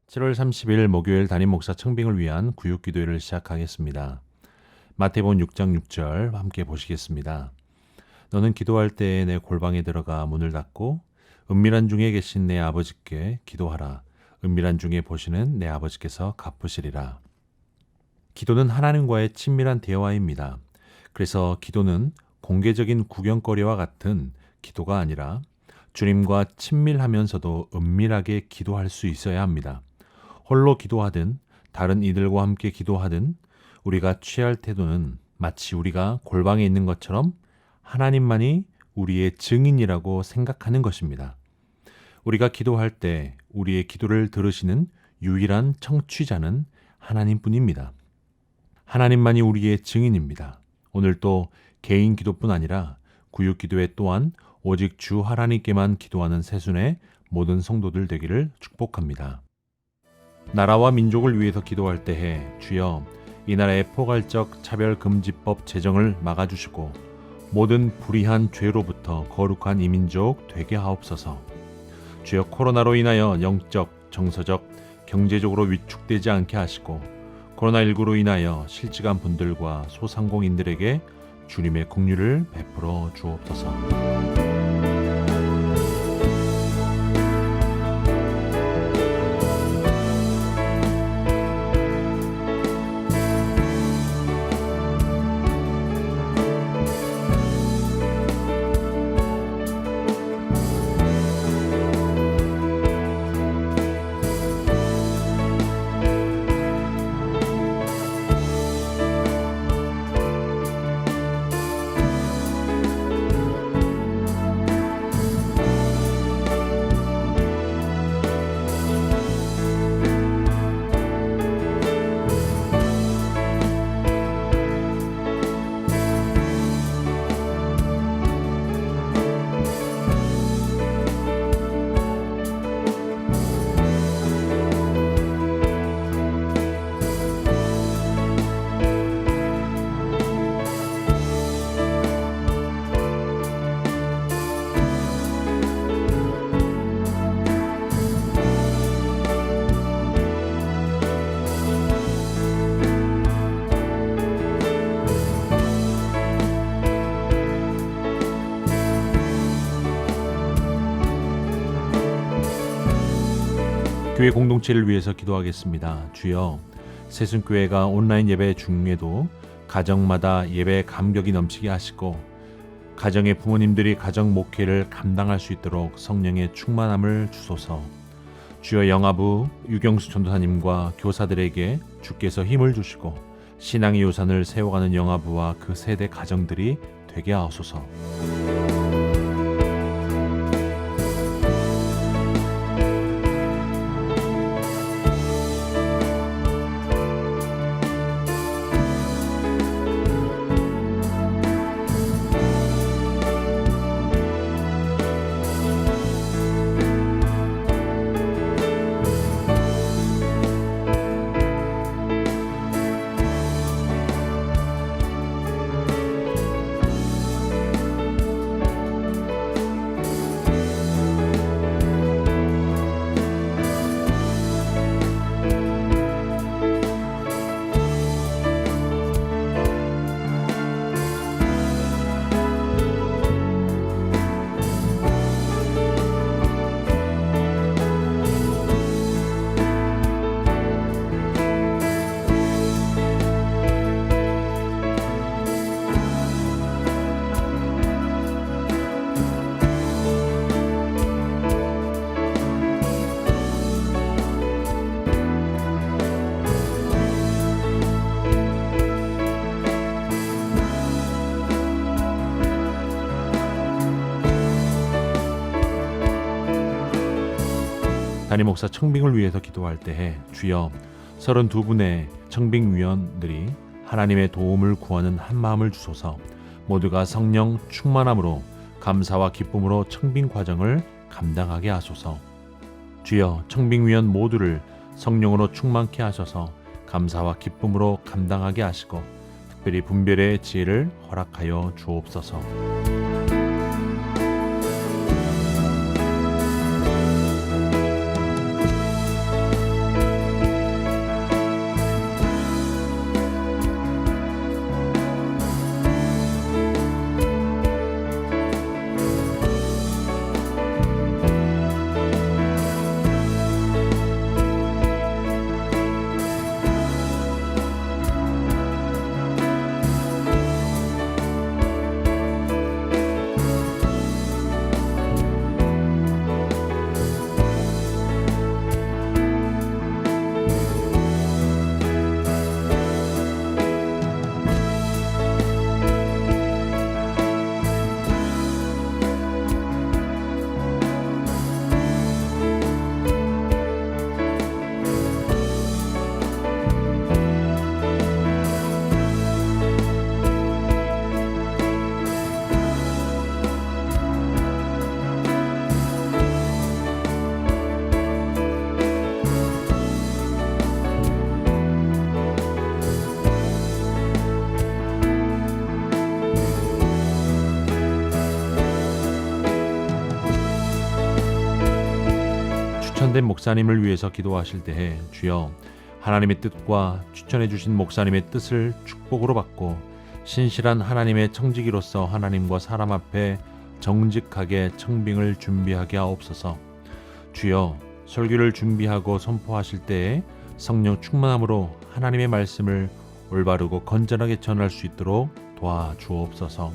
7월 30일 목요일 담임 목사 청빙을 위한 구육 기도회를 시작하겠습니다. 마태복음 6장 6절 함께 보시겠습니다. 너는 기도할 때에 내 골방에 들어가 문을 닫고 은밀한 중에 계신 내 아버지께 기도하라. 은밀한 중에 보시는 내 아버지께서 갚으시리라. 기도는 하나님과의 친밀한 대화입니다. 그래서 기도는 공개적인 구경거리와 같은 기도가 아니라 주님과 친밀하면서도 은밀하게 기도할 수 있어야 합니다. 홀로 기도하든 다른 이들과 함께 기도하든 우리가 취할 태도는 마치 우리가 골방에 있는 것처럼 하나님만이 우리의 증인이라고 생각하는 것입니다. 우리가 기도할 때 우리의 기도를 들으시는 유일한 청취자는 하나님뿐입니다. 하나님만이 우리의 증인입니다. 오늘 또 개인 기도뿐 아니라 구육 기도회 또한 오직 주 하나님께만 기도하는 새순의 모든 성도들 되기를 축복합니다. 나라와 민족을 위해서 기도할 때에 주여 이 나라의 포괄적 차별금지법 제정을 막아주시고 모든 불의한 죄로부터 거룩한 이민족 되게 하옵소서. 주여 코로나로 인하여 영적, 정서적, 경제적으로 위축되지 않게 하시고 코로나19로 인하여 실직한 분들과 소상공인들에게 주님의 긍휼을 베풀어 주옵소서. 교회 공동체를 위해서 기도하겠습니다. 주여, 새순교회가 온라인 예배 중에도 가정마다 예배 감격이 넘치게 하시고 가정의 부모님들이 가정 목회를 감당할 수 있도록 성령의 충만함을 주소서. 주여, 영아부 유경수 전도사님과 교사들에게 주께서 힘을 주시고 신앙의 요산을 세워가는 영아부와 그 세대 가정들이 되게 하옵소서. 담임 목사 청빙을 위해서 기도할 때에 주여 32분의 청빙위원들이 하나님의 도움을 구하는 한 마음을 주소서. 모두가 성령 충만함으로 감사와 기쁨으로 청빙 과정을 감당하게 하소서. 주여, 청빙위원 모두를 성령으로 충만케 하셔서 감사와 기쁨으로 감당하게 하시고 특별히 분별의 지혜를 허락하여 주옵소서. 선발된 목사님을 위해서 기도하실 때에 주여 하나님의 뜻과 추천해 주신 목사님의 뜻을 축복으로 받고 신실한 하나님의 청지기로서 하나님과 사람 앞에 정직하게 청빙을 준비하게 하옵소서. 주여 설교를 준비하고 선포하실 때에 성령 충만함으로 하나님의 말씀을 올바르고 건전하게 전할 수 있도록 도와주옵소서.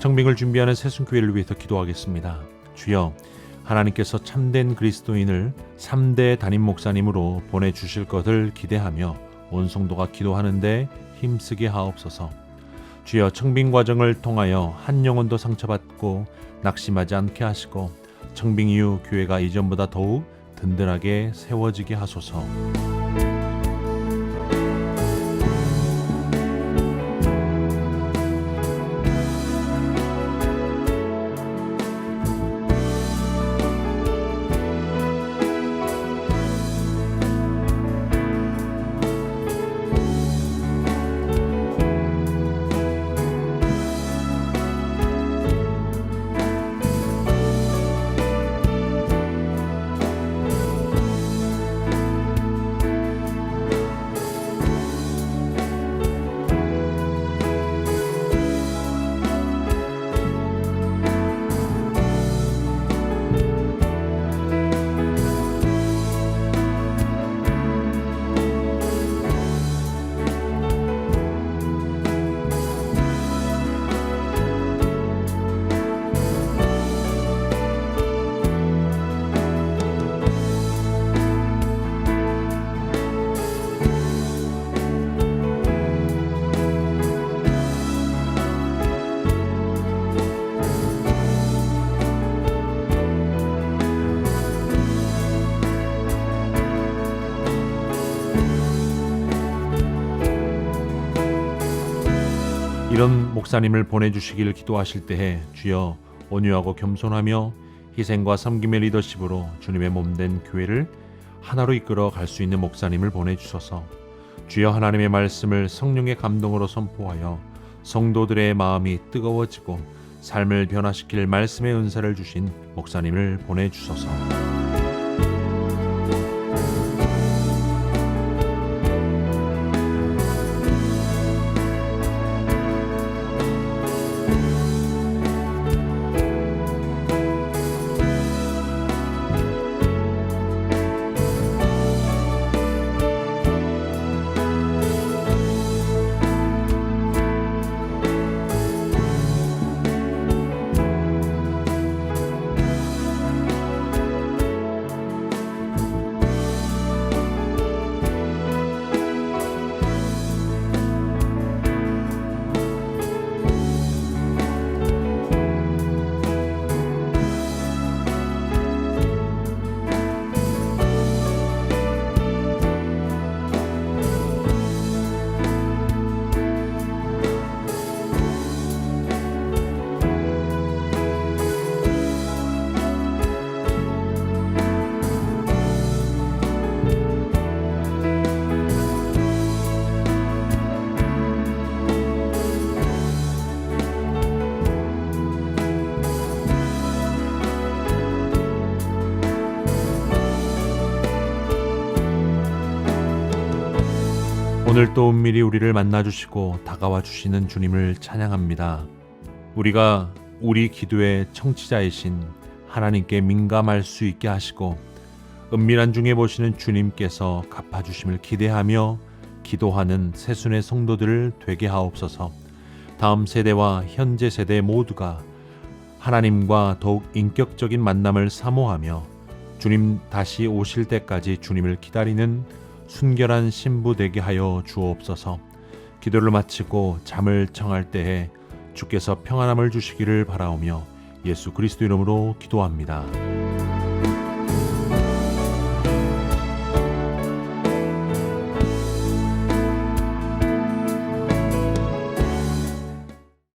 청빙을 준비하는 새순교회를 위해서 기도하겠습니다. 주여, 하나님께서 참된 그리스도인을 3대 담임 목사님으로 보내주실 것을 기대하며 온 성도가 기도하는데 힘쓰게 하옵소서. 주여, 청빙 과정을 통하여 한 영혼도 상처받고 낙심하지 않게 하시고 청빙 이후 교회가 이전보다 더욱 든든하게 세워지게 하소서. 이런 목사님을 보내주시길 기도하실 때에 주여 온유하고 겸손하며 희생과 섬김의 리더십으로 주님의 몸된 교회를 하나로 이끌어 갈 수 있는 목사님을 보내주소서. 주여, 하나님의 말씀을 성령의 감동으로 선포하여 성도들의 마음이 뜨거워지고 삶을 변화시킬 말씀의 은사를 주신 목사님을 보내주소서. 오늘 또 은밀히 우리를 만나주시고 다가와 주시는 주님을 찬양합니다. 우리가 우리 기도의 청취자이신 하나님께 민감할 수 있게 하시고 은밀한 중에 보시는 주님께서 갚아주심을 기대하며 기도하는 새순의 성도들을 되게 하옵소서. 다음 세대와 현재 세대 모두가 하나님과 더욱 인격적인 만남을 사모하며 주님 다시 오실 때까지 주님을 기다리는 순결한 신부 되게 하여 주옵소서. 기도를 마치고 잠을 청할 때에 주께서 평안함을 주시기를 바라오며 예수 그리스도 이름으로 기도합니다.